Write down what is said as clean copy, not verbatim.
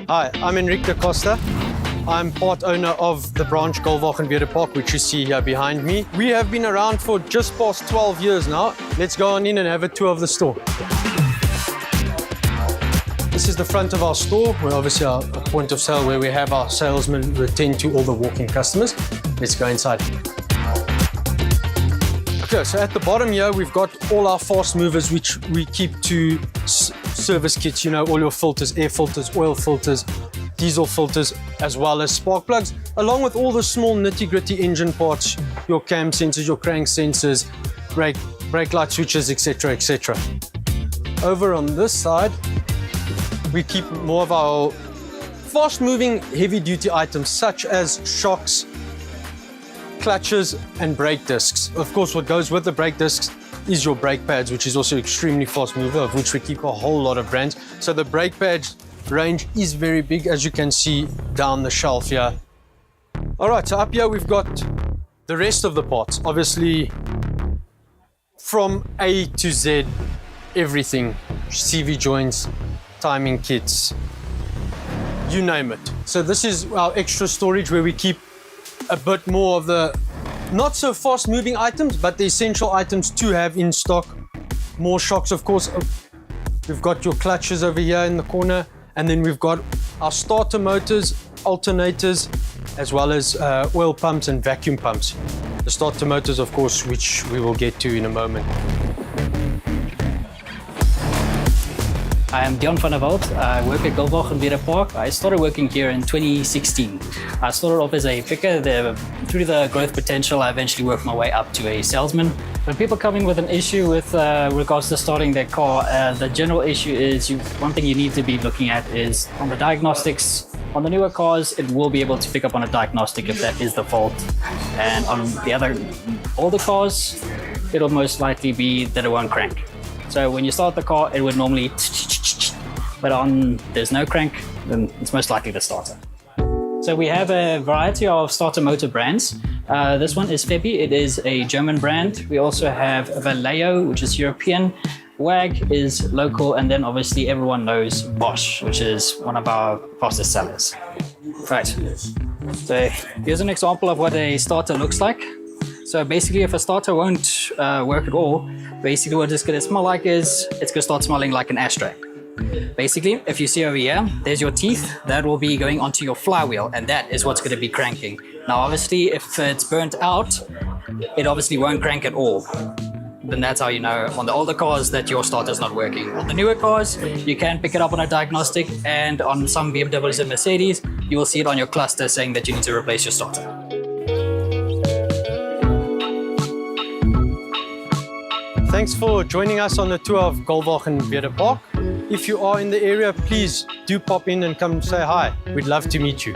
Hi, I'm Enrique da Costa. I'm part owner of the branch Goldwagen Wierda Park, which you see here behind me. We have been around for just past 12 years now. Let's go on in and have a tour of the store. This is the front of our store. We're obviously our point of sale where we have our salesmen who attend to all the walk-in customers. Let's go inside. Okay, so at the bottom here, we've got all our fast movers, which we keep to service kits, you know, all your filters, air filters, oil filters, diesel filters, as well as spark plugs, along with all the small nitty-gritty engine parts, your cam sensors, your crank sensors, brake light switches, etc., etc. Over on this side, we keep more of our fast-moving, heavy-duty items, such as shocks, clutches, and brake discs. Of course, what goes with the brake discs is your brake pads, which is also extremely fast mover, of which we keep a whole lot of brands. So the brake pads range is very big, as you can see down the shelf here. All right, so up here we've got the rest of the parts. Obviously, from A to Z, everything. CV joints, timing kits, you name it. So this is our extra storage where we keep a bit more of the not so fast moving items, but the essential items to have in stock. More shocks, of course. We've got your clutches over here in the corner, and then we've got our starter motors, alternators, as well as oil pumps and vacuum pumps. The starter motors, of course, which we will get to in a moment. I am Dion van der Walt. I work at Goldwagen Wierda Park. I started working here in 2016. I started off as a picker. Through the growth potential, I eventually worked my way up to a salesman. When people come in with an issue with regards to starting their car, the general issue is one thing you need to be looking at is on the diagnostics. On the newer cars, it will be able to pick up on a diagnostic if that is the fault. And on the other older cars, it'll most likely be that it won't crank. So when you start the car, it would normally, but there's no crank, then it's most likely the starter. So we have a variety of starter motor brands. This one is Febi. It is a German brand. We also have Vallejo, which is European. WAG is local, and then obviously everyone knows Bosch, which is one of our fastest sellers. Right. So here's an example of what a starter looks like. So basically, if a starter won't work at all, basically what it's going to smell like is it's going to start smelling like an ashtray. Basically, if you see over here, there's your teeth. That will be going onto your flywheel, and that is what's going to be cranking. Now, obviously, if it's burnt out, it obviously won't crank at all. Then that's how you know on the older cars that your starter's not working. On the newer cars, you can pick it up on a diagnostic, and on some BMWs and Mercedes, you will see it on your cluster saying that you need to replace your starter. Thanks for joining us on the tour of Goldwagen Wierda Park. If you are in the area, please do pop in and come say hi. We'd love to meet you.